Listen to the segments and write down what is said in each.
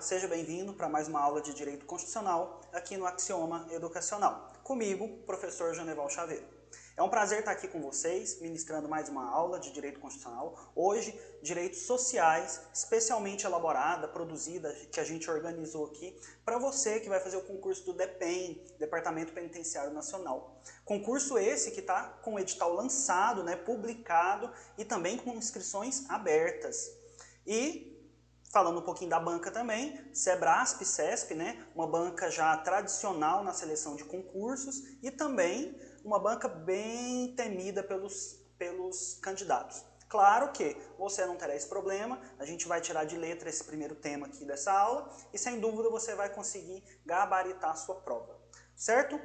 seja bem-vindo para mais uma aula de Direito Constitucional aqui no Axioma Educacional. Comigo, professor Janeval Chaveiro. É um prazer estar aqui com vocês, ministrando mais uma aula de Direito Constitucional. Hoje, Direitos Sociais, especialmente elaborada, produzida, que a gente organizou aqui, para você que vai fazer o concurso do DEPEN, Departamento Penitenciário Nacional. Concurso esse que está com o edital lançado, publicado e também com inscrições abertas. E falando um pouquinho da banca também, Sebrasp, CESP, uma banca já tradicional na seleção de concursos e também uma banca bem temida pelos candidatos. Claro que você não terá esse problema, a gente vai tirar de letra esse primeiro tema aqui dessa aula e sem dúvida você vai conseguir gabaritar a sua prova, certo?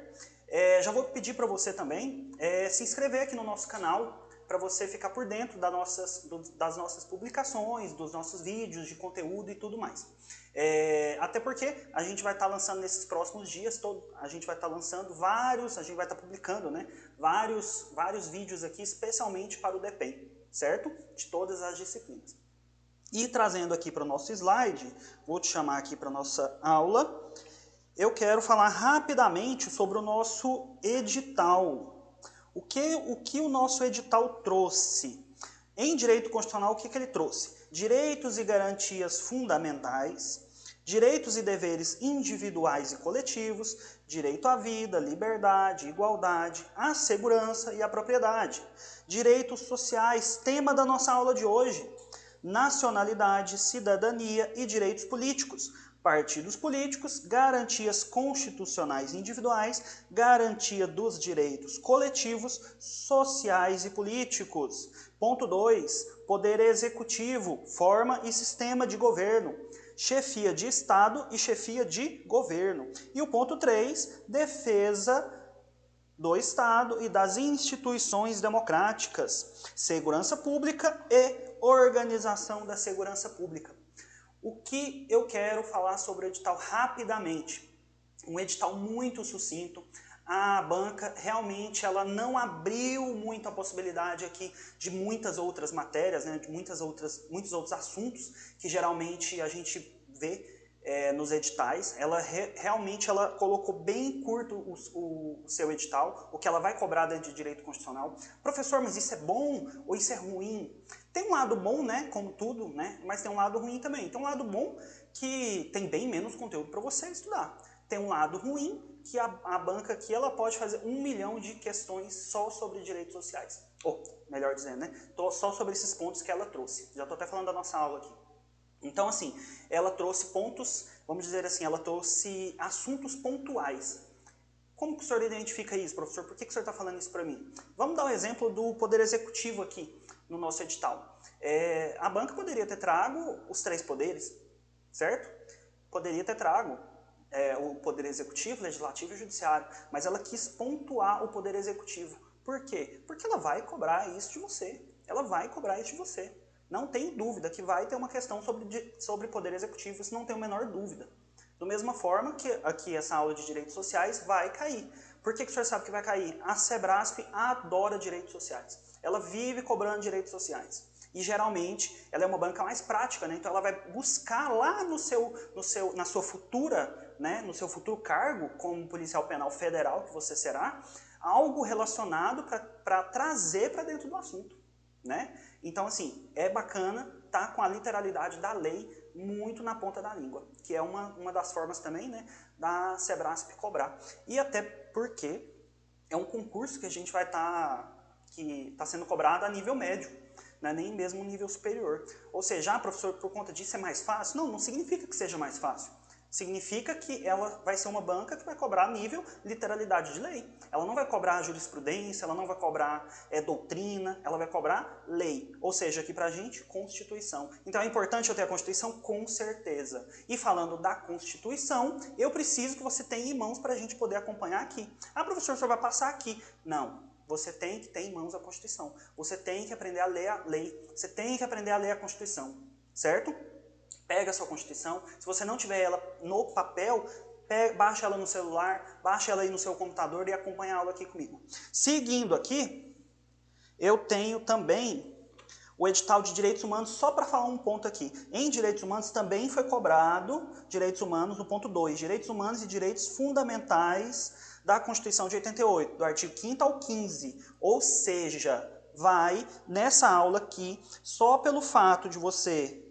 Já vou pedir para você também se inscrever aqui no nosso canal, para você ficar por dentro das nossas publicações, dos nossos vídeos de conteúdo e tudo mais. Até porque a gente vai estar lançando nesses próximos dias, a gente vai estar lançando a gente vai estar publicando vários vídeos aqui, especialmente para o DEPEN, certo? De todas as disciplinas. E trazendo aqui para o nosso slide, vou te chamar aqui para a nossa aula, eu quero falar rapidamente sobre o nosso edital. O que o nosso edital trouxe? Em direito constitucional, o que ele trouxe? Direitos e garantias fundamentais, direitos e deveres individuais e coletivos, direito à vida, liberdade, igualdade, à segurança e à propriedade, direitos sociais, tema da nossa aula de hoje, nacionalidade, cidadania e direitos políticos, partidos políticos, garantias constitucionais individuais, garantia dos direitos coletivos, sociais e políticos. Ponto 2. Poder executivo, forma e sistema de governo, chefia de Estado e chefia de governo. E o ponto 3. Defesa do Estado e das instituições democráticas, segurança pública e organização da segurança pública. O que eu quero falar sobre o edital rapidamente? Um edital muito sucinto. A banca realmente ela não abriu muito a possibilidade aqui de muitas outras matérias, de muitos outros assuntos que geralmente a gente vê nos editais. Ela realmente ela colocou bem curto o seu edital, o que ela vai cobrar dentro de direito constitucional. Professor, mas isso é bom ou isso é ruim? Tem um lado bom, como tudo, mas tem um lado ruim também. Tem um lado bom que tem bem menos conteúdo para você estudar. Tem um lado ruim que a banca aqui ela pode fazer 1 milhão de questões só sobre direitos sociais. Ou, melhor dizendo, só sobre esses pontos que ela trouxe. Já estou até falando da nossa aula aqui. Então, assim, ela trouxe pontos, vamos dizer assim, ela trouxe assuntos pontuais. Como que o senhor identifica isso, professor? Por que o senhor está falando isso para mim? Vamos dar um exemplo do Poder Executivo aqui no nosso edital. A banca poderia ter trago os 3 poderes, certo? Poderia ter trago o Poder Executivo, Legislativo e Judiciário, mas ela quis pontuar o Poder Executivo. Por quê? Porque ela vai cobrar isso de você. Ela vai cobrar isso de você. Não tem dúvida que vai ter uma questão sobre Poder Executivo, isso não tem a menor dúvida. Da mesma forma que aqui essa aula de direitos sociais vai cair. Por que o senhor sabe que vai cair? A Sebrasp adora direitos sociais. Ela vive cobrando direitos sociais. E geralmente ela é uma banca mais prática, então ela vai buscar lá no seu futuro cargo como policial penal federal que você será, algo relacionado para trazer para dentro do assunto. Então, assim, é bacana estar com a literalidade da lei muito na ponta da língua, que é uma das formas também da Sebrasp cobrar. E até porque é um concurso que a gente vai que está sendo cobrado a nível médio, nem mesmo nível superior. Ou seja, professor, por conta disso é mais fácil? Não significa que seja mais fácil. Significa que ela vai ser uma banca que vai cobrar nível literalidade de lei. Ela não vai cobrar jurisprudência, ela não vai cobrar doutrina, ela vai cobrar lei. Ou seja, aqui pra gente, Constituição. Então é importante eu ter a Constituição? Com certeza. E falando da Constituição, eu preciso que você tenha em mãos para a gente poder acompanhar aqui. Professor, o senhor vai passar aqui. Não. Você tem que ter em mãos a Constituição. Você tem que aprender a ler a lei. Você tem que aprender a ler a Constituição. Certo? Pega a sua Constituição. Se você não tiver ela no papel, baixa ela no celular, baixa ela aí no seu computador e acompanha a aula aqui comigo. Seguindo aqui, eu tenho também o edital de direitos humanos, só para falar um ponto aqui, em direitos humanos também foi cobrado direitos humanos no ponto 2, direitos humanos e direitos fundamentais da Constituição de 88, do artigo 5º ao 15, ou seja, vai nessa aula aqui, só pelo fato de você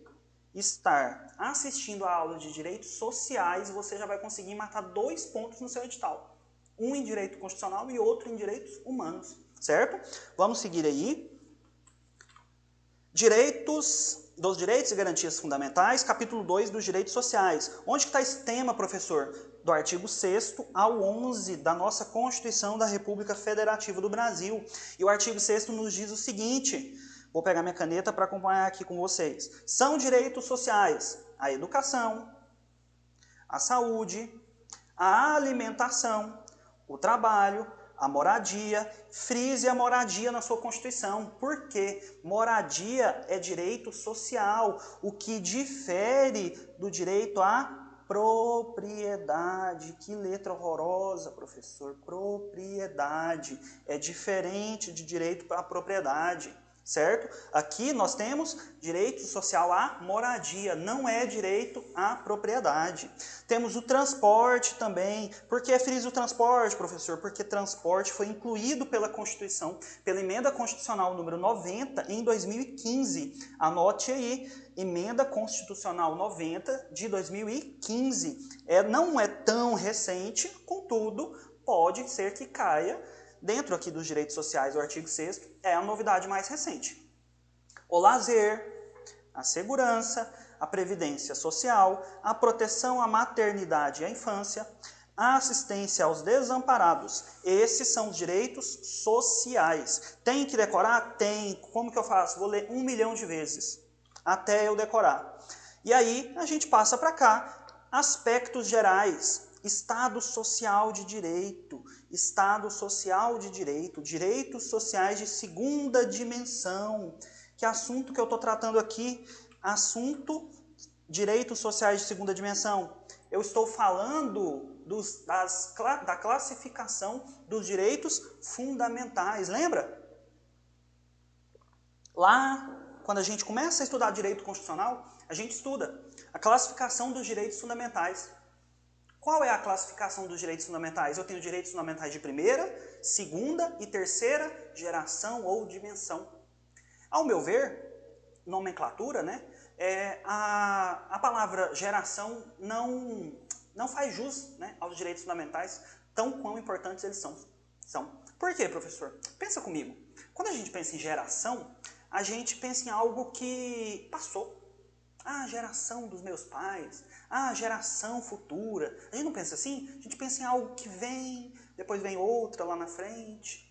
estar assistindo a aula de direitos sociais, você já vai conseguir matar 2 pontos no seu edital. Um em direito constitucional e outro em direitos humanos, certo? Vamos seguir aí. Dos direitos e garantias fundamentais, capítulo 2 dos direitos sociais. Onde está esse tema, professor? Do artigo 6º ao 11 da nossa Constituição da República Federativa do Brasil. E o artigo 6º nos diz o seguinte, vou pegar minha caneta para acompanhar aqui com vocês. São direitos sociais a educação, a saúde, a alimentação, o trabalho, a moradia. Frise a moradia na sua Constituição. Por quê? Moradia é direito social, o que difere do direito à propriedade. Que letra horrorosa, professor. Propriedade. É diferente de direito à propriedade. Certo? Aqui nós temos direito social à moradia, não é direito à propriedade. Temos o transporte também. Por que frisa o transporte, professor? Porque transporte foi incluído pela Constituição, pela Emenda Constitucional número 90, em 2015. Anote aí, Emenda Constitucional 90 de 2015. Não é tão recente, contudo, pode ser que caia dentro aqui dos direitos sociais, o artigo 6º, é a novidade mais recente. O lazer, a segurança, a previdência social, a proteção à maternidade e à infância, a assistência aos desamparados. Esses são os direitos sociais. Tem que decorar? Tem. Como que eu faço? Vou ler 1 milhão de vezes, até eu decorar. E aí, a gente passa para cá, aspectos gerais. Estado social de direito, Estado social de direito, direitos sociais de segunda dimensão. Que assunto que eu estou tratando aqui? Assunto direitos sociais de segunda dimensão. Eu estou falando da classificação dos direitos fundamentais. Lembra? Lá, quando a gente começa a estudar direito constitucional, a gente estuda a classificação dos direitos fundamentais. Qual é a classificação dos direitos fundamentais? Eu tenho direitos fundamentais de primeira, segunda e terceira geração ou dimensão. Ao meu ver, nomenclatura, né? A palavra geração não faz jus, né, aos direitos fundamentais, tão quão importantes eles são. Por quê, professor? Pensa comigo. Quando a gente pensa em geração, a gente pensa em algo que passou. Ah, geração dos meus pais. Ah, geração futura. A gente não pensa assim? A gente pensa em algo que vem, depois vem outra lá na frente.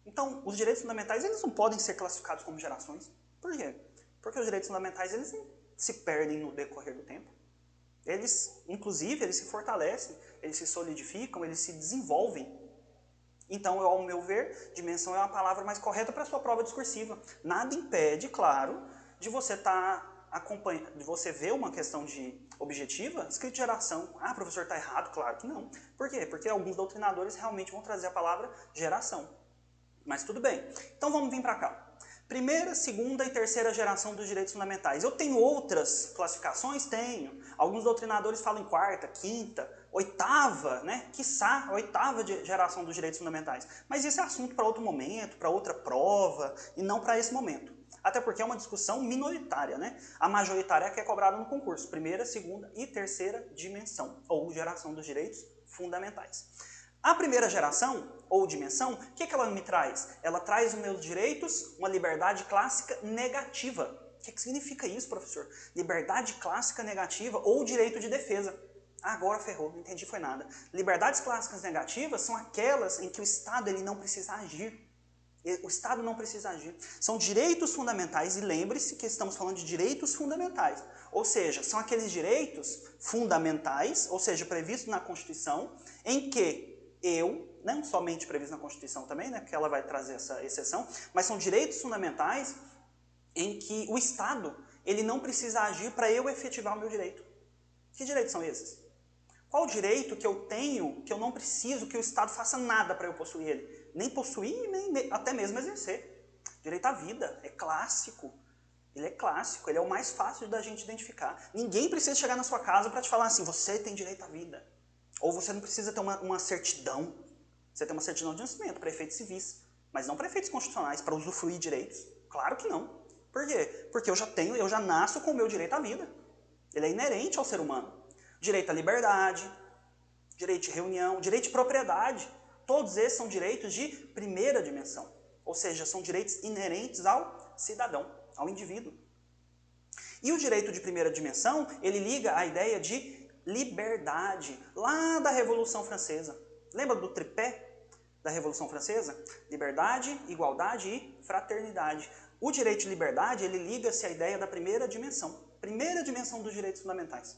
Então, os direitos fundamentais, eles não podem ser classificados como gerações. Por quê? Porque os direitos fundamentais, eles não se perdem no decorrer do tempo. Eles, inclusive, eles se fortalecem, eles se solidificam, eles se desenvolvem. Então, ao meu ver, dimensão é uma palavra mais correta para a sua prova discursiva. Nada impede, claro, de você de você ver uma questão de objetiva, escrito geração. Ah, professor, está errado? Claro que não. Por quê? Porque alguns doutrinadores realmente vão trazer a palavra geração. Mas tudo bem. Então vamos vir para cá. Primeira, segunda e terceira geração dos direitos fundamentais. Eu tenho outras classificações? Tenho. Alguns doutrinadores falam em quarta, quinta, oitava, né? Quiçá, a oitava geração dos direitos fundamentais. Mas isso é assunto para outro momento, para outra prova, e não para esse momento. Até porque é uma discussão minoritária, né? A majoritária é a que é cobrada no concurso. Primeira, segunda e terceira dimensão, ou geração dos direitos fundamentais. A primeira geração, ou dimensão, o que ela me traz? Ela traz os meus direitos, uma liberdade clássica negativa. O que significa isso, professor? Liberdade clássica negativa ou direito de defesa. Agora ferrou, não entendi foi nada. Liberdades clássicas negativas são aquelas em que o Estado ele não precisa agir. O Estado não precisa agir. São direitos fundamentais, e lembre-se que estamos falando de direitos fundamentais. Ou seja, são aqueles direitos fundamentais, ou seja, previstos na Constituição, em que não somente previsto na Constituição também, né, porque ela vai trazer essa exceção, mas são direitos fundamentais em que o Estado ele não precisa agir para eu efetivar o meu direito. Que direitos são esses? Qual direito que eu tenho que eu não preciso que o Estado faça nada para eu possuir ele? Nem possuir, nem até mesmo exercer. Direito à vida, é clássico. Ele é clássico, ele é o mais fácil da gente identificar. Ninguém precisa chegar na sua casa para te falar assim, você tem direito à vida. Ou você não precisa ter uma certidão. Você tem uma certidão de nascimento para efeitos civis, mas não para efeitos constitucionais, para usufruir direitos. Claro que não. Por quê? Porque eu já nasço com o meu direito à vida. Ele é inerente ao ser humano. Direito à liberdade, direito de reunião, direito de propriedade. Todos esses são direitos de primeira dimensão. Ou seja, são direitos inerentes ao cidadão, ao indivíduo. E o direito de primeira dimensão, ele liga à ideia de liberdade, lá da Revolução Francesa. Lembra do tripé da Revolução Francesa? Liberdade, igualdade e fraternidade. O direito de liberdade, ele liga-se à ideia da primeira dimensão dos direitos fundamentais.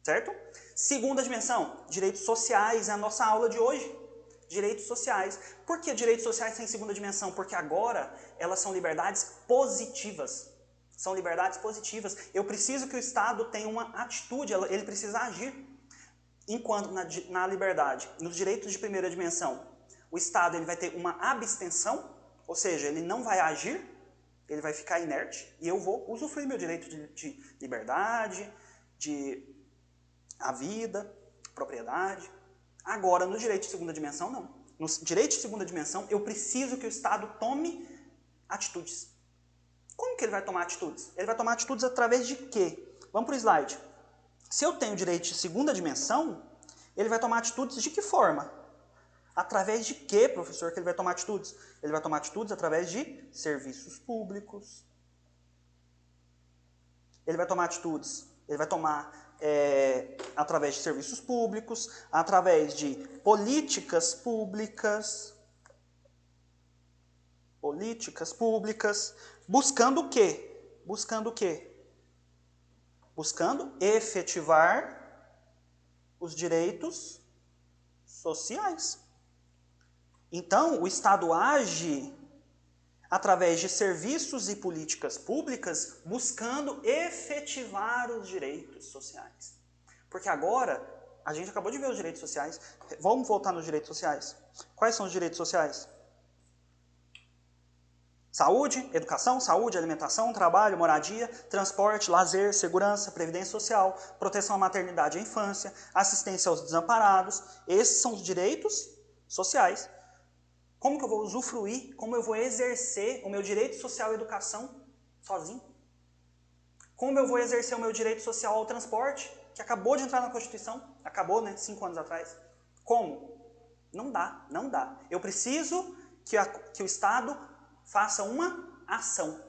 Certo? Segunda dimensão, direitos sociais, é a nossa aula de hoje. Direitos sociais. Por que direitos sociais têm segunda dimensão? Porque agora elas são liberdades positivas. São liberdades positivas. Eu preciso que o Estado tenha uma atitude, ele precisa agir. Enquanto na liberdade, nos direitos de primeira dimensão, o Estado ele vai ter uma abstenção, ou seja, ele não vai agir, ele vai ficar inerte, e eu vou usufruir meu direito de liberdade, de a vida, propriedade. Agora, no direito de segunda dimensão, não. No direito de segunda dimensão, eu preciso que o Estado tome atitudes. Como que ele vai tomar atitudes? Ele vai tomar atitudes através de quê? Vamos para o slide. Se eu tenho direito de segunda dimensão, ele vai tomar atitudes de que forma? Através de quê, professor, que ele vai tomar atitudes? Ele vai tomar atitudes através de serviços públicos. Ele vai tomar atitudes, ele vai tomar através de serviços públicos, através de políticas públicas, buscando o quê? Buscando efetivar os direitos sociais. Então, o Estado age através de serviços e políticas públicas, buscando efetivar os direitos sociais. Porque agora, a gente acabou de ver os direitos sociais. Vamos voltar nos direitos sociais. Quais são os direitos sociais? Saúde, educação, saúde, alimentação, trabalho, moradia, transporte, lazer, segurança, previdência social, proteção à maternidade e à infância, assistência aos desamparados. Esses são os direitos sociais. Como que eu vou usufruir, como eu vou exercer o meu direito social à educação sozinho? Como eu vou exercer o meu direito social ao transporte, que acabou de entrar na Constituição, acabou, né, 5 anos atrás? Como? Não dá. Eu preciso que o Estado faça uma ação.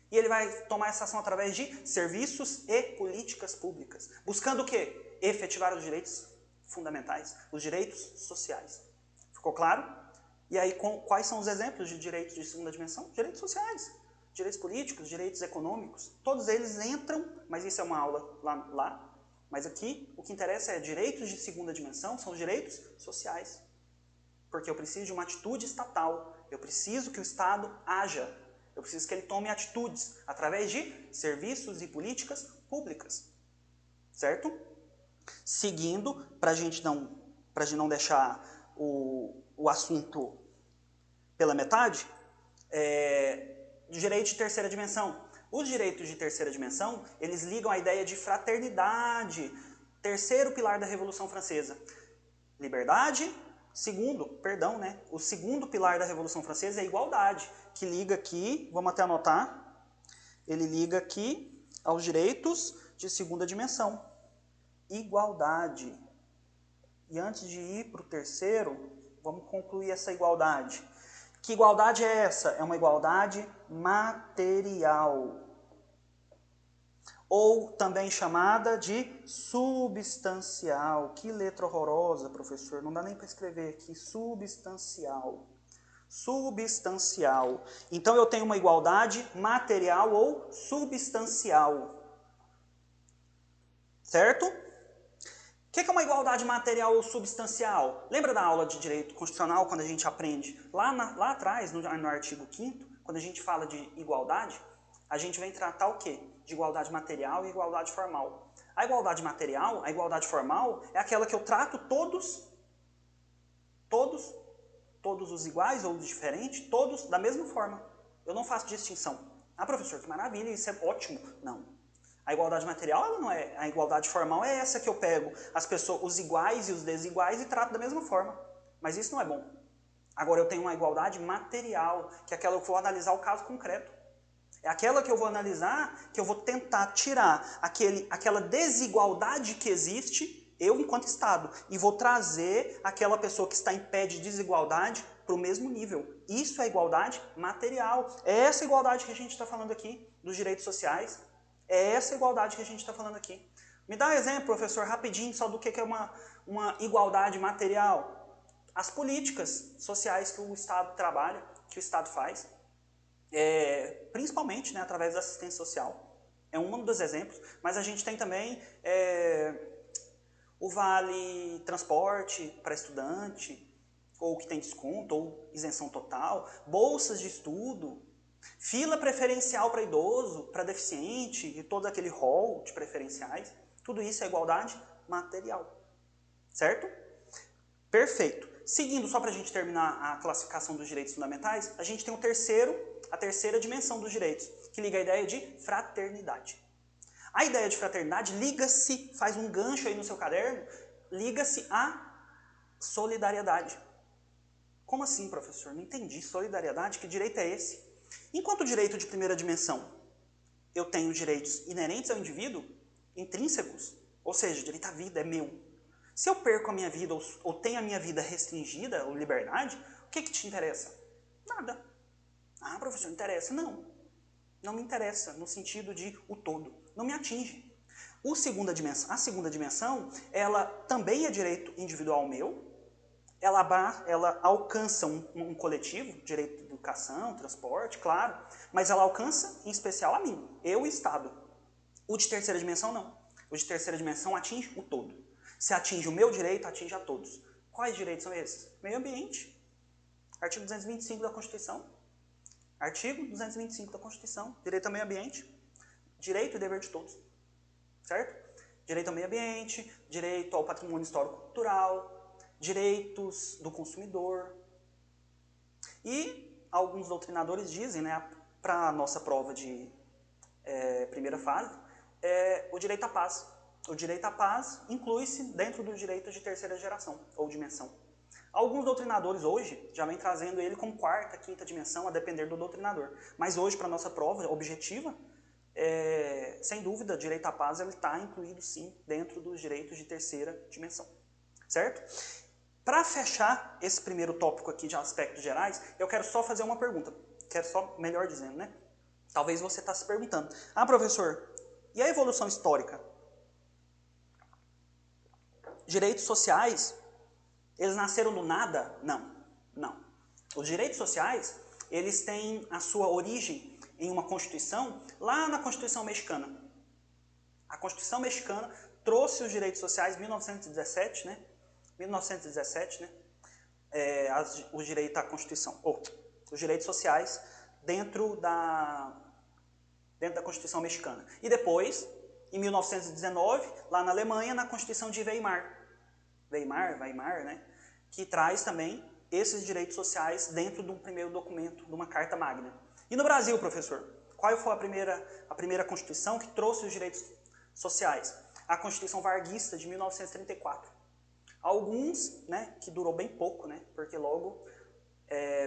E ele vai tomar essa ação através de serviços e políticas públicas. Buscando o quê? Efetivar os direitos fundamentais, os direitos sociais. Ficou claro? E aí, quais são os exemplos de direitos de segunda dimensão? Direitos sociais, direitos políticos, direitos econômicos. Todos eles entram, mas isso é uma aula lá. Mas aqui, o que interessa é direitos de segunda dimensão, são os direitos sociais. Porque eu preciso de uma atitude estatal. Eu preciso que o Estado haja. Eu preciso que ele tome atitudes através de serviços e políticas públicas. Certo? Seguindo, para a gente não deixar o assunto pela metade, direito de terceira dimensão. Os direitos de terceira dimensão, eles ligam à ideia de fraternidade, terceiro pilar da Revolução Francesa. Liberdade, o segundo pilar da Revolução Francesa é a igualdade, que liga aqui, vamos até anotar, ele liga aqui aos direitos de segunda dimensão. Igualdade. E antes de ir para o terceiro, vamos concluir essa igualdade. Que igualdade é essa? É uma igualdade material. Ou também chamada de substancial. Que letra horrorosa, professor. Não dá nem para escrever aqui. Substancial. Substancial. Então eu tenho uma igualdade material ou substancial. Certo? O que é uma igualdade material ou substancial? Lembra da aula de direito constitucional, quando a gente aprende? Lá atrás, no artigo 5º, quando a gente fala de igualdade, a gente vem tratar o quê? De igualdade material e igualdade formal. A igualdade material, a igualdade formal, é aquela que eu trato todos os iguais ou os diferentes, todos da mesma forma. Eu não faço distinção. Ah, professor, que maravilha, isso é ótimo. Não. A igualdade material, ela não é. A igualdade formal é essa que eu pego as pessoas, os iguais e os desiguais, e trato da mesma forma. Mas isso não é bom. Agora eu tenho uma igualdade material, que é aquela que eu vou analisar o caso concreto. É aquela que eu vou analisar, que eu vou tentar tirar aquela desigualdade que existe, eu enquanto Estado, e vou trazer aquela pessoa que está em pé de desigualdade para o mesmo nível. Isso é igualdade material. É essa igualdade que a gente está falando aqui, dos direitos sociais. É essa igualdade que a gente está falando aqui. Me dá um exemplo, professor, rapidinho, só do que é uma igualdade material. As políticas sociais que o Estado trabalha, que o Estado faz, principalmente, né, através da assistência social. É um dos exemplos, mas a gente tem também o vale transporte para estudante, ou que tem desconto, ou isenção total, bolsas de estudo, fila preferencial para idoso, para deficiente, e todo aquele rol de preferenciais. Tudo isso é igualdade material. Certo? Perfeito. Seguindo, só para a gente terminar a classificação dos direitos fundamentais, a gente tem a terceira dimensão dos direitos, que liga a ideia de fraternidade. A ideia de fraternidade liga-se, faz um gancho aí no seu caderno, liga-se à solidariedade. Como assim, professor? Não entendi. Solidariedade? Que direito é esse? Enquanto direito de primeira dimensão, eu tenho direitos inerentes ao indivíduo, intrínsecos, ou seja, direito à vida é meu. Se eu perco a minha vida ou tenho a minha vida restringida, ou liberdade, o que te interessa? Nada. Ah, professor, interessa? Não. Não me interessa, no sentido de o todo. Não me atinge. A segunda dimensão, ela também é direito individual meu, ela alcança um coletivo, direito de educação, transporte, claro, mas ela alcança em especial a mim, eu e o Estado. O de terceira dimensão, não. O de terceira dimensão atinge o todo. Se atinge o meu direito, atinge a todos. Quais direitos são esses? Meio ambiente. Artigo 225 da Constituição. Artigo 225 da Constituição. Direito ao meio ambiente. Direito e dever de todos. Certo? Direito ao meio ambiente, direito ao patrimônio histórico-cultural, direitos do consumidor. E alguns doutrinadores dizem, né, para a nossa prova de primeira fase, o direito à paz. O direito à paz inclui-se dentro dos direitos de terceira geração, ou dimensão. Alguns doutrinadores hoje já vêm trazendo ele como quarta, quinta dimensão, a depender do doutrinador. Mas hoje, para a nossa prova objetiva, sem dúvida, o direito à paz está incluído, sim, dentro dos direitos de terceira dimensão. Certo? Para fechar esse primeiro tópico aqui de aspectos gerais, eu quero só fazer uma pergunta. Quero só, melhor dizendo, né? Talvez você está se perguntando. Ah, professor, e a evolução histórica? Direitos sociais, eles nasceram do nada? Não, não. Os direitos sociais, eles têm a sua origem em uma Constituição, lá na Constituição Mexicana. A Constituição Mexicana trouxe os direitos sociais em 1917, né? 1917, né? Os direitos da Constituição, os direitos sociais dentro da Constituição Mexicana. E depois, em 1919, lá na Alemanha, na Constituição de Weimar, né? Que traz também esses direitos sociais dentro de um primeiro documento, de uma Carta Magna. E no Brasil, professor, qual foi a primeira Constituição que trouxe os direitos sociais? A Constituição Varguista, de 1934. Alguns, né, que durou bem pouco, né, porque logo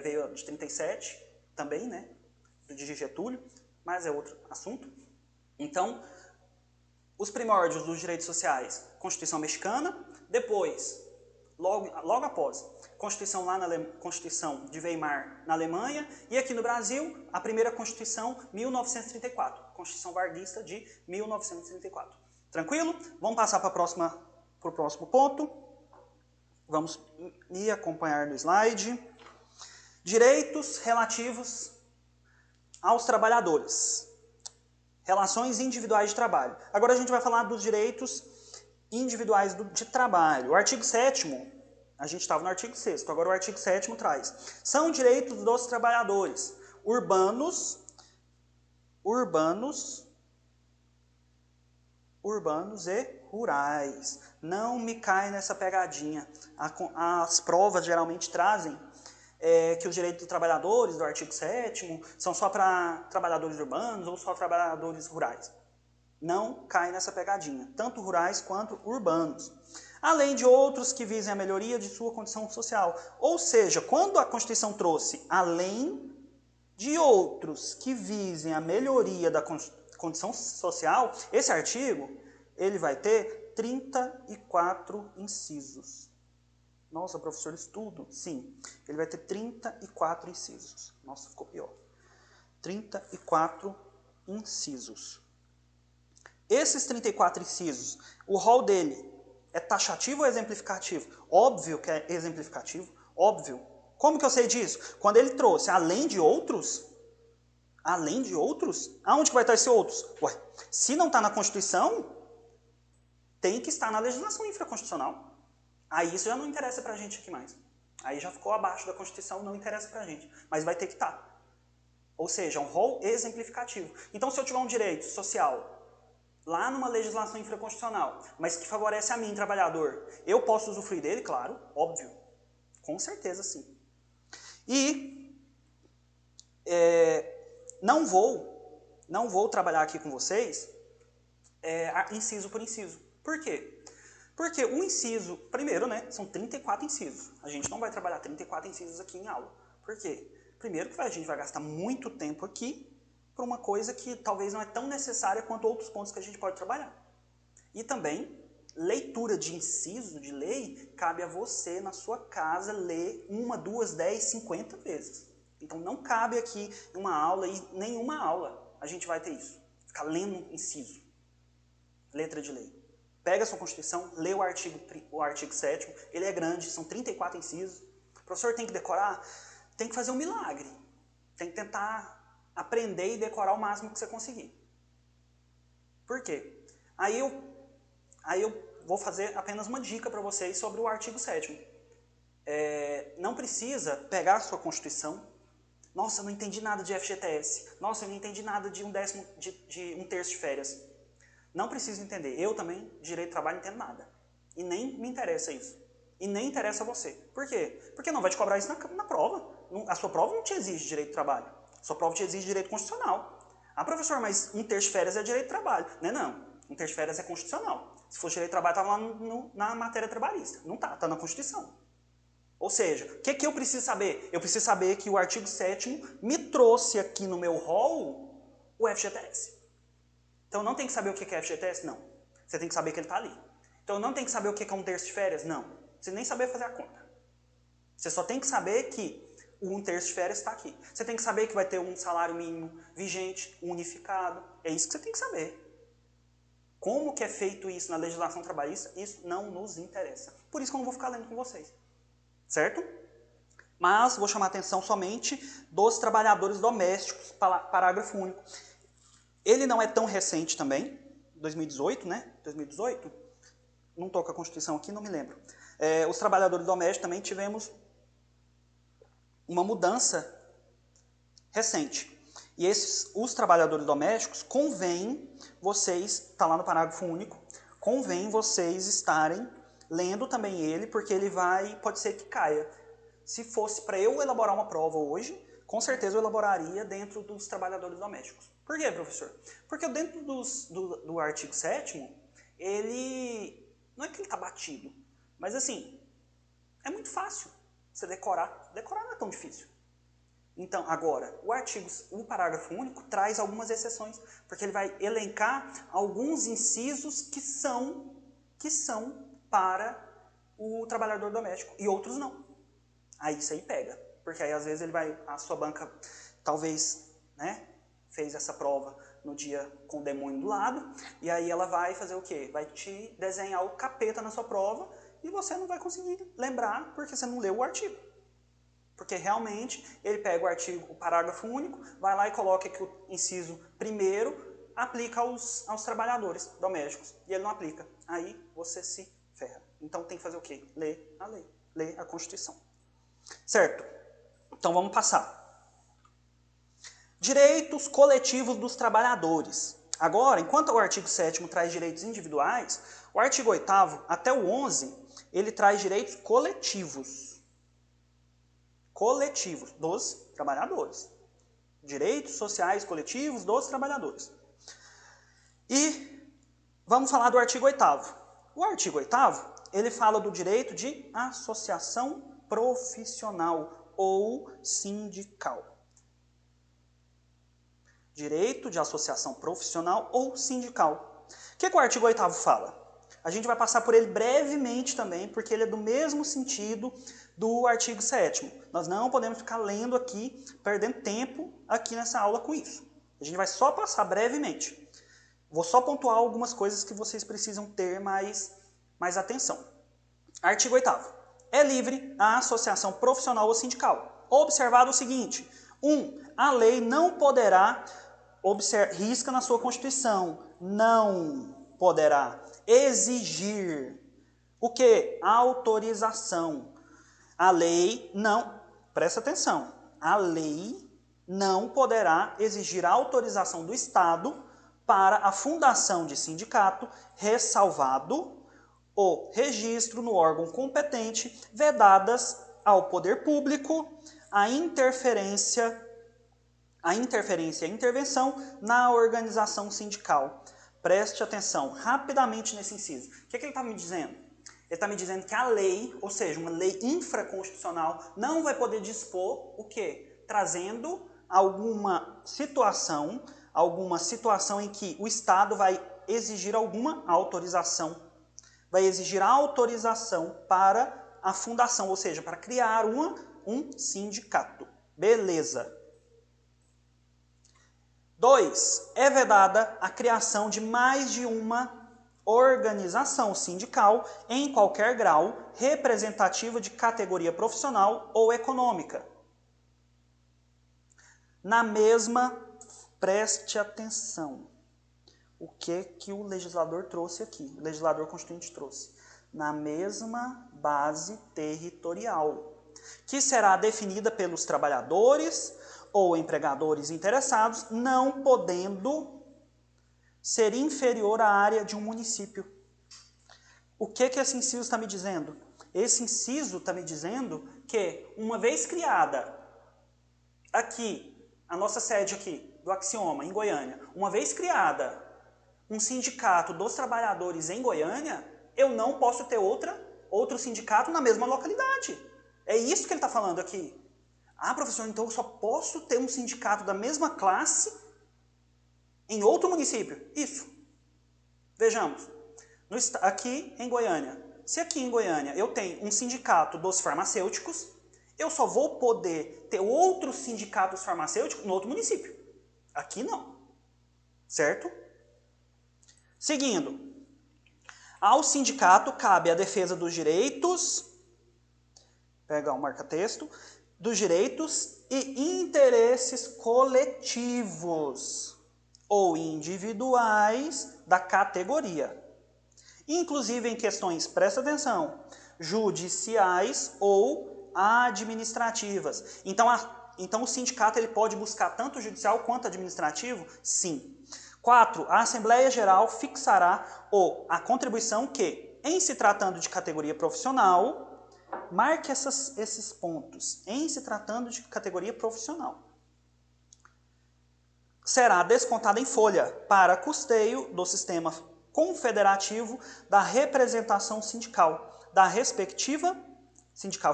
veio de 37 também, né, de Getúlio, mas é outro assunto. Então, os primórdios dos direitos sociais, Constituição Mexicana, depois, logo após, Constituição Constituição de Weimar na Alemanha, e aqui no Brasil, a primeira Constituição, 1934, Constituição Varguista de 1934. Tranquilo? Vamos passar para o próximo ponto. Vamos me acompanhar no slide. Direitos relativos aos trabalhadores. Relações individuais de trabalho. Agora a gente vai falar dos direitos individuais de trabalho. O artigo 7º, a gente estava no artigo 6º, agora o artigo 7º traz. São direitos dos trabalhadores urbanos e rurais. Não me cai nessa pegadinha. As provas geralmente trazem que os direitos dos trabalhadores do artigo 7º são só para trabalhadores urbanos ou só trabalhadores rurais. Não cai nessa pegadinha, tanto rurais quanto urbanos. Além de outros que visem a melhoria de sua condição social. Ou seja, quando a Constituição trouxe além de outros que visem a melhoria da condição social, esse artigo ele vai ter 34 incisos. Nossa, professor, isso tudo? Sim, ele vai ter 34 incisos. Nossa, ficou pior. 34 incisos. Esses 34 incisos, o rol dele é taxativo ou exemplificativo? Óbvio que é exemplificativo, óbvio. Como que eu sei disso? Quando ele trouxe além de outros, aonde que vai estar esse outros? Ué, se não está na Constituição, tem que estar na legislação infraconstitucional. Aí isso já não interessa pra gente aqui mais. Aí já ficou abaixo da Constituição, não interessa pra gente. Mas vai ter que estar. Ou seja, um rol exemplificativo. Então, se eu tiver um direito social lá numa legislação infraconstitucional, mas que favorece a mim, trabalhador, eu posso usufruir dele? Claro, óbvio. Com certeza, sim. E não vou trabalhar aqui com vocês inciso por inciso. Por quê? Porque o inciso, primeiro, né, são 34 incisos. A gente não vai trabalhar 34 incisos aqui em aula. Por quê? Primeiro que a gente vai gastar muito tempo aqui por uma coisa que talvez não é tão necessária quanto outros pontos que a gente pode trabalhar. E também, leitura de inciso, de lei, cabe a você, na sua casa, ler 1, 2, 10, 50 vezes. Então não cabe aqui uma aula e nenhuma aula a gente vai ter isso. Ficar lendo inciso, letra de lei. Pega a sua Constituição, lê o artigo 7º, ele é grande, são 34 incisos. O professor tem que decorar, tem que fazer um milagre. Tem que tentar aprender e decorar o máximo que você conseguir. Por quê? Aí eu vou fazer apenas uma dica para vocês sobre o artigo 7º. Não precisa pegar a sua Constituição. Nossa, eu não entendi nada de FGTS. Nossa, eu não entendi nada de um terço de férias. Não preciso entender. Eu também, de direito do trabalho, não entendo nada. E nem me interessa isso. E nem interessa a você. Por quê? Porque não vai te cobrar isso na prova. A sua prova não te exige direito do trabalho. A sua prova te exige direito constitucional. Ah, professor, mas um terço de férias é direito do trabalho. Não. Um terço de férias é constitucional. Se fosse direito do trabalho, estava lá na matéria trabalhista. Não está, está na Constituição. Ou seja, o que eu preciso saber? Eu preciso saber que o artigo 7º me trouxe aqui no meu rol o FGTS. Então, não tem que saber o que é FGTS? Não. Você tem que saber que ele está ali. Então, não tem que saber o que é um terço de férias? Não. Você nem saber fazer a conta. Você só tem que saber que o um terço de férias está aqui. Você tem que saber que vai ter um salário mínimo vigente, unificado. É isso que você tem que saber. Como que é feito isso na legislação trabalhista? Isso não nos interessa. Por isso que eu não vou ficar lendo com vocês. Certo? Mas vou chamar a atenção somente dos trabalhadores domésticos, parágrafo único. Ele não é tão recente também, 2018, né? 2018? Não estou com a Constituição aqui, não me lembro. Os trabalhadores domésticos também tivemos uma mudança recente. E os trabalhadores domésticos, convém vocês, está lá no parágrafo único, convém vocês estarem lendo também ele, porque ele pode ser que caia. Se fosse para eu elaborar uma prova hoje, com certeza eu elaboraria dentro dos trabalhadores domésticos. Por quê, professor? Porque dentro do artigo 7º, ele não é que ele está batido, mas assim, é muito fácil você decorar. Decorar não é tão difícil. Então, agora, o parágrafo único traz algumas exceções, porque ele vai elencar alguns incisos que são para o trabalhador doméstico e outros não. Aí isso aí pega, porque aí às vezes a sua banca talvez, né, fez essa prova no dia com o demônio do lado, e aí ela vai fazer o quê? Vai te desenhar o capeta na sua prova e você não vai conseguir lembrar porque você não leu o artigo. Porque realmente ele pega o parágrafo único, vai lá e coloca que o inciso primeiro aplica aos trabalhadores domésticos. E ele não aplica. Aí você se ferra. Então tem que fazer o quê? Ler a lei. Ler a Constituição. Certo? Então vamos passar. Direitos coletivos dos trabalhadores. Agora, enquanto o artigo 7º traz direitos individuais, o artigo 8º até o 11, ele traz direitos coletivos. coletivos dos trabalhadores. Direitos sociais coletivos dos trabalhadores. E vamos falar do artigo 8º. O artigo 8º, ele fala do direito de associação profissional ou sindical. Direito de associação profissional ou sindical. O que o artigo 8º fala? A gente vai passar por ele brevemente também, porque ele é do mesmo sentido do artigo 7º. Nós não podemos ficar lendo aqui, perdendo tempo aqui nessa aula com isso. A gente vai só passar brevemente. Vou só pontuar algumas coisas que vocês precisam ter mais atenção. Artigo 8º. É livre a associação profissional ou sindical. Observado o seguinte. 1. A lei não poderá, risca na sua Constituição, não poderá exigir o quê? Autorização. A lei não, presta atenção, a lei não poderá exigir a autorização do Estado para a fundação de sindicato, ressalvado o registro no órgão competente, vedadas ao poder público a interferência e a intervenção na organização sindical. Preste atenção rapidamente nesse inciso. O que ele está me dizendo? Ele está me dizendo que a lei, ou seja, uma lei infraconstitucional, não vai poder dispor o quê? Trazendo alguma situação em que o Estado vai exigir alguma autorização. Vai exigir autorização para a fundação, ou seja, para criar um sindicato. Beleza. 2. É vedada a criação de mais de uma organização sindical em qualquer grau representativa de categoria profissional ou econômica. Na mesma, preste atenção, o que o legislador trouxe aqui, o legislador constituinte trouxe, na mesma base territorial, que será definida pelos trabalhadores ou empregadores interessados, não podendo ser inferior à área de um município. O que esse inciso está me dizendo? Esse inciso está me dizendo que, uma vez criada aqui, a nossa sede aqui, do Axioma, em Goiânia, uma vez criada um sindicato dos trabalhadores em Goiânia, eu não posso ter outro sindicato na mesma localidade. É isso que ele está falando aqui. Ah, professor, então eu só posso ter um sindicato da mesma classe em outro município? Isso. Vejamos. Aqui em Goiânia. Se aqui em Goiânia eu tenho um sindicato dos farmacêuticos, eu só vou poder ter outros sindicatos farmacêuticos no outro município. Aqui não. Certo? Seguindo. Ao sindicato cabe a defesa dos direitos, pegar um marca-texto, dos direitos e interesses coletivos ou individuais da categoria, inclusive em questões, presta atenção, judiciais ou administrativas. Então o sindicato ele pode buscar tanto judicial quanto administrativo? Sim. 4. A Assembleia Geral fixará a contribuição que, em se tratando de categoria profissional, marque esses pontos, em se tratando de categoria profissional, será descontada em folha para custeio do sistema confederativo da representação sindical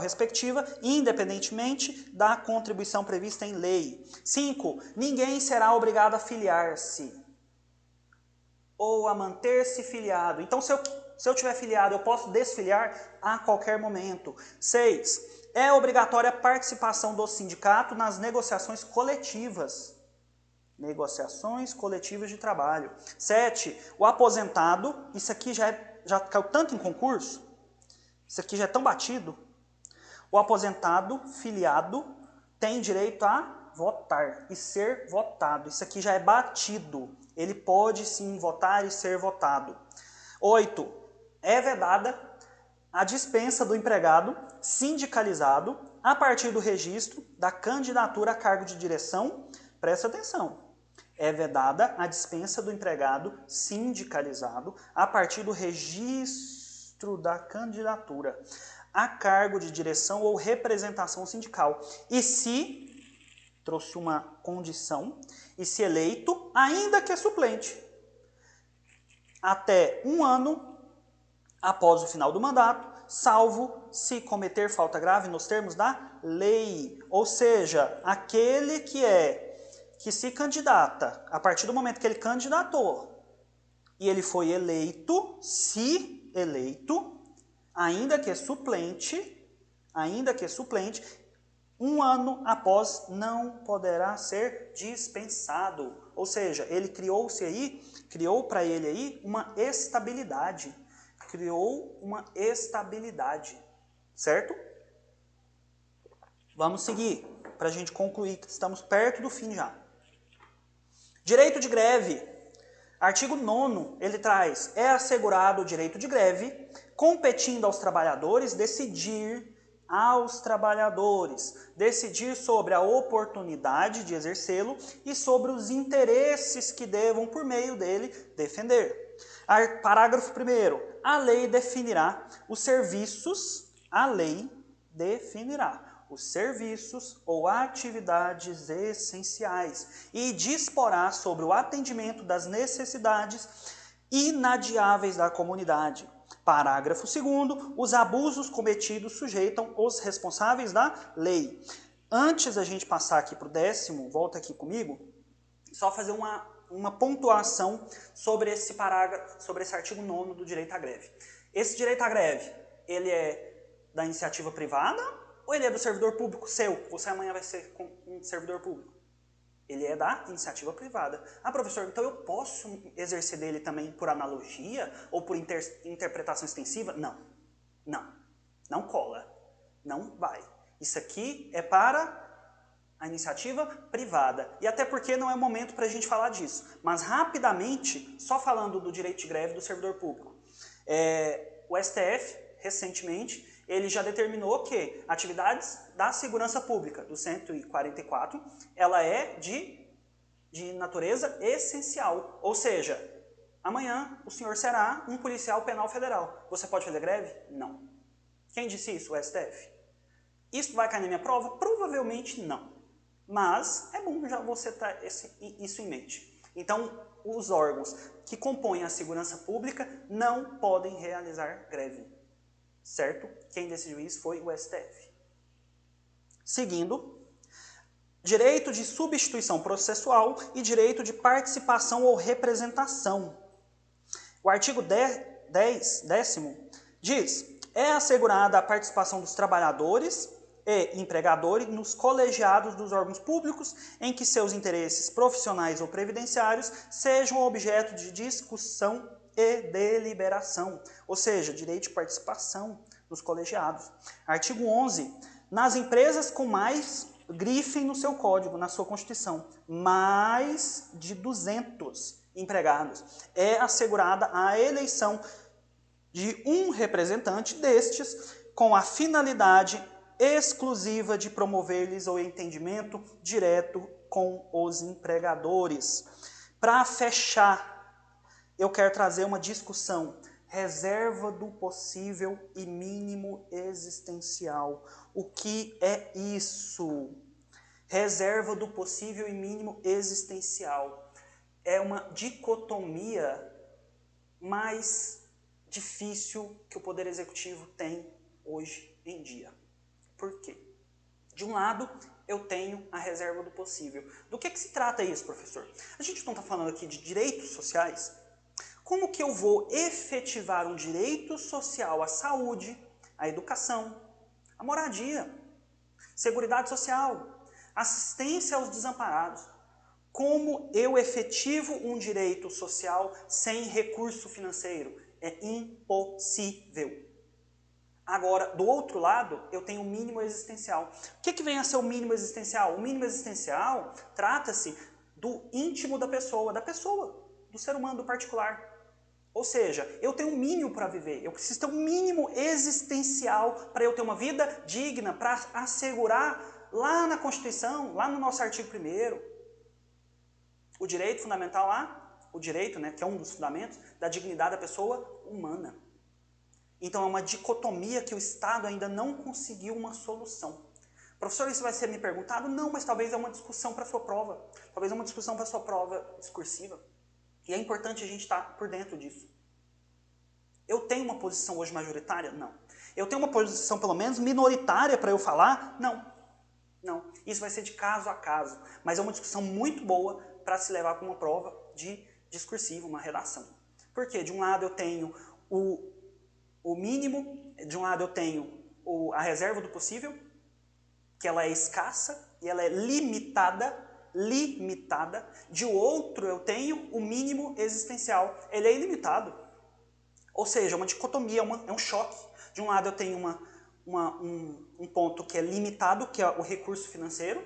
respectiva, independentemente da contribuição prevista em lei. 5. Ninguém será obrigado a filiar-se ou a manter-se filiado. Então, se eu tiver filiado, eu posso desfiliar a qualquer momento. 6. É obrigatória a participação do sindicato nas negociações coletivas. Negociações coletivas de trabalho. 7. O aposentado, isso aqui já caiu tanto em concurso, isso aqui já é tão batido. O aposentado filiado tem direito a votar e ser votado. Isso aqui já é batido. Ele pode sim votar e ser votado. 8. É vedada a dispensa do empregado sindicalizado a partir do registro da candidatura a cargo de direção. Presta atenção. É vedada a dispensa do empregado sindicalizado a partir do registro da candidatura a cargo de direção ou representação sindical. E se, trouxe uma condição, e se eleito, ainda que suplente, até 1 ano após o final do mandato, salvo se cometer falta grave nos termos da lei. Ou seja, aquele que se candidata, a partir do momento que ele candidatou e ele foi eleito, se eleito, ainda que suplente, 1 ano após não poderá ser dispensado. Ou seja, ele criou para ele aí uma estabilidade. Certo? Vamos seguir, para a gente concluir, que estamos perto do fim já. Direito de greve. Artigo 9º, ele traz, é assegurado o direito de greve, competindo aos trabalhadores decidir sobre a oportunidade de exercê-lo e sobre os interesses que devam, por meio dele, defender. Parágrafo 1º. A lei definirá os serviços ou atividades essenciais e disporá sobre o atendimento das necessidades inadiáveis da comunidade. Parágrafo 2º. Os abusos cometidos sujeitam os responsáveis da lei. Antes da gente passar aqui para o 10º, volta aqui comigo, só fazer uma pontuação sobre esse parágrafo, sobre esse artigo 9º do direito à greve. Esse direito à greve, ele é da iniciativa privada ou ele é do servidor público seu? Você amanhã vai ser um servidor público. Ele é da iniciativa privada. Ah, professor, então eu posso exercer dele também por analogia ou por interpretação extensiva? Não cola. Não vai. Isso aqui é para a iniciativa privada. E até porque não é o momento para a gente falar disso. Mas rapidamente, só falando do direito de greve do servidor público. O STF, recentemente, ele já determinou que atividades da segurança pública, do 144, ela é de natureza essencial. Ou seja, amanhã o senhor será um policial penal federal. Você pode fazer greve? Não. Quem disse isso? O STF. Isso vai cair na minha prova? Provavelmente não. Mas é bom já você ter isso em mente. Então, os órgãos que compõem a segurança pública não podem realizar greve. Certo? Quem decidiu isso foi o STF. Seguindo, direito de substituição processual e direito de participação ou representação. O artigo 10º diz: é assegurada a participação dos trabalhadores e empregadores nos colegiados dos órgãos públicos em que seus interesses profissionais ou previdenciários sejam objeto de discussão e deliberação, ou seja, direito de participação nos colegiados. Artigo 11. Nas empresas com mais, grifem no seu código, na sua Constituição, mais de 200 empregados, é assegurada a eleição de um representante destes com a finalidade exclusiva de promover-lhes o entendimento direto com os empregadores. Para fechar, eu quero trazer uma discussão. Reserva do possível e mínimo existencial. O que é isso? Reserva do possível e mínimo existencial. É uma dicotomia mais difícil que o Poder Executivo tem hoje em dia. Por quê? De um lado, eu tenho a reserva do possível. Do que se trata isso, professor? A gente não está falando aqui de direitos sociais? Como que eu vou efetivar um direito social à saúde, à educação, à moradia, seguridade social, assistência aos desamparados? Como eu efetivo um direito social sem recurso financeiro? É impossível. Agora, do outro lado, eu tenho o mínimo existencial. O que vem a ser o mínimo existencial? O mínimo existencial trata-se do íntimo da pessoa, do ser humano, do particular. Ou seja, eu tenho um mínimo para viver, eu preciso ter um mínimo existencial para eu ter uma vida digna, para assegurar lá na Constituição, lá no nosso artigo 1º, o direito fundamental lá, o direito, né, que é um dos fundamentos, da dignidade da pessoa humana. Então é uma dicotomia que o Estado ainda não conseguiu uma solução. Professor, isso vai ser me perguntado? Não, mas talvez é uma discussão para a sua prova. Talvez é uma discussão para a sua prova discursiva. E é importante a gente estar por dentro disso. Eu tenho uma posição hoje majoritária? Não. Eu tenho uma posição pelo menos minoritária para eu falar? Não. Não. Isso vai ser de caso a caso. Mas é uma discussão muito boa para se levar para uma prova de discursiva, uma redação. Por quê? De um lado eu tenho o mínimo, de um lado eu tenho a reserva do possível, que ela é escassa e ela é limitada. De outro eu tenho o mínimo existencial, ele é ilimitado. Ou seja, uma dicotomia, é um choque. De um lado eu tenho um ponto que é limitado, que é o recurso financeiro.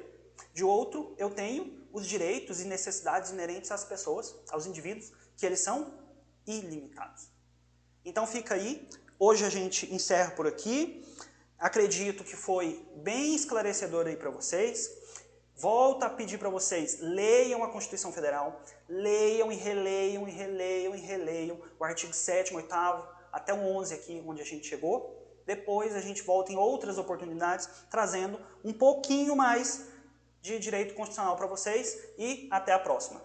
De outro eu tenho os direitos e necessidades inerentes às pessoas, aos indivíduos, que eles são ilimitados. Então fica aí, hoje a gente encerra por aqui. Acredito que foi bem esclarecedor aí para vocês. Volto a pedir para vocês, leiam a Constituição Federal, leiam e releiam e releiam e releiam o artigo 7º, 8º, até o 11 aqui, onde a gente chegou. Depois a gente volta em outras oportunidades, trazendo um pouquinho mais de direito constitucional para vocês e até a próxima.